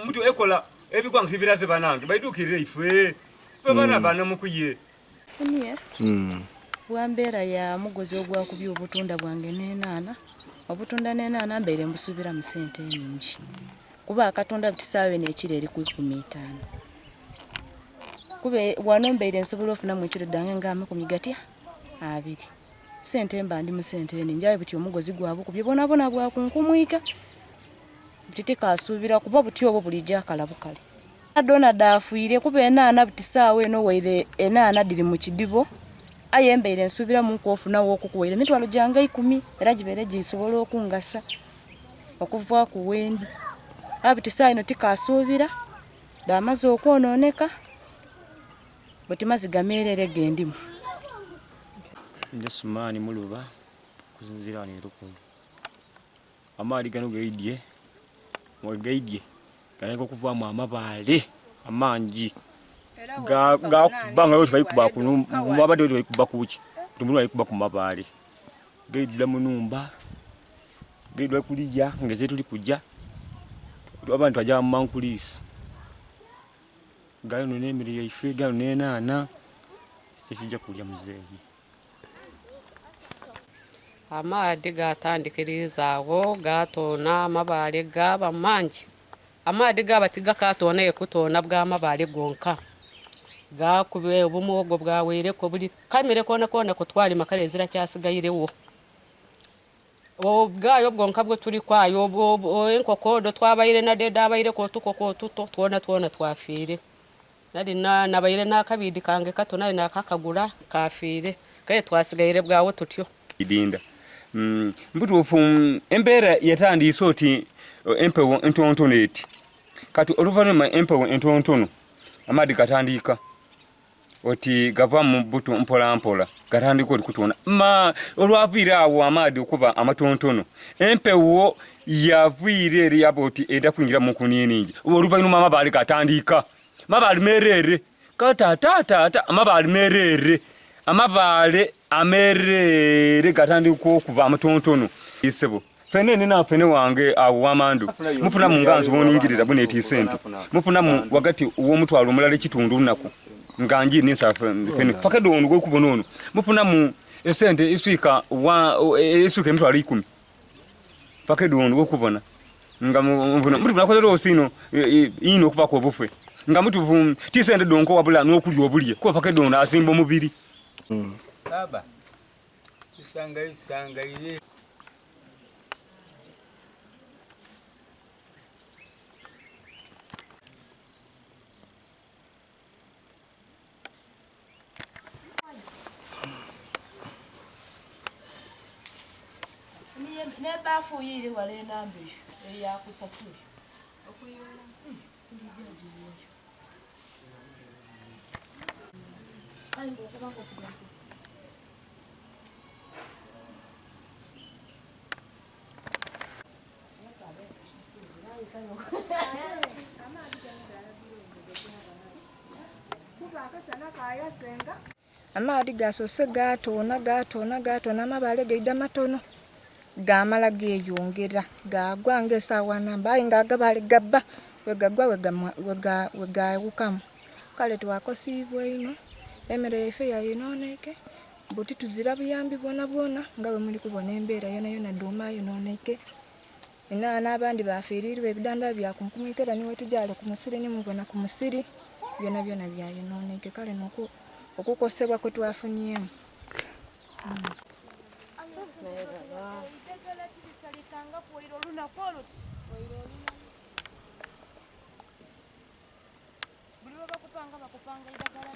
mutu ekola ebigwanga biraze banange baidukirire ife bana bana mukuye funiye wambeera ya mugozi ogwakubye obutunda bwange n'enaana obutunda n'enaana mbeere mbusubira mu sente nnyingi kuba akatunda butisaawe n'ekiro eri ku 15 kube wano mbeere nsobola ofunamu ekiro ddange ng'amakumi gatya 2 sente mba ndi mu sente nnyingi aye buti omugozi gwabwe kubye bonabona bwakunkumwika buti tikasuubira kuba buti obwo bulijjo akalabukale adona daafiire kuba enaana butisaawe eno waire enaana diri mu kidibo aye mbeere nsuubira mu nkofunawo okukuwaire emitwalo gyange 10 era gibeere gisobola okungasa okuva ku wendi abutisaawe eno tikasuubira damaze okwonooneka buti maziga meerere gendimu nje Sumani muluba kuzinzira ne rukundo amaali gano gaidye ganeko kuvaamu amabaale amangi ga banga yote bayikuba kuno mabade yote bayikuba kuki tumulu bayikuba ku mabaale gaidula munumba gaidula kulija ngeze tuli kujja abantu ajja mankulisi gayo nemiri yaife gayo nenaana sekijja kulya muzeeyi amaadhi gatandikirizawo gatona amabaale gaba mangi amaadhi gaba tigakatona ekutona bw'amabaale gonka gakube obumuogo bwaweereko buli kamere kona kona kutwali makale zira kyasigayirewo obwayo bwonka bwo tuli kwayo enkokodo twabayire na deda abayire ko tukoko tuto twona twafiire nali nabayire nakabidi kange kato nali nakakagura kafiire kaye twasigayire bwawo tutyo idinda mbutufu embeera yatandise oti empewo entontono eti kati oluvannyuma empewo entontono amaadhi gatandika oti gava mu butu mpola gatandika oti kutona olwaviire awo amaadhi okuba amatontono empewo yaviire eri yaba oti eda kwingira mu kuniiningi oluvannyuma amabaale gatandika amabaale merere katatatata amabaale merere amabaale amerere gatandika okuva amatontono isebo fene nina fene wange awo wamandu mufuna mu nganzo boningirira buneti sente mufuna mu wakati uwo mutwalo omulala ekitundu lunaku nganji ninsa fene pakedo ono kubona ono mufuna mu esente iswika emitwalo 10 pakedo ono kubona nga mufuna mutu nakolero osino ino okuva ko bufe nga mutu tisende donko wabula n'okulya obulye ko pakedo ono asimba omubiri baba sangaye ne bafu yiri wale nambi ya kusafiri okuyola kulijaji yoyo ayi ngokubango kubango amaadhi gasose gatona amabaale gaida matono gamala geyongera gagwa ng'esaawa namba aye ng'agabaale gabba wegagwa wegawukamu kale twakosiibwa ino emere yaife yayononeke buti tuzira buyambi bwona nga bwe muli kubona embeera yona duuma yononeke enaana abandi bafiirirwa ebidanda byakunkumikira niwe tujale ku musiri nimubona ku musiri byona byayononeke kale okukosebwa kwe twafunyemu buli bakupanga idagala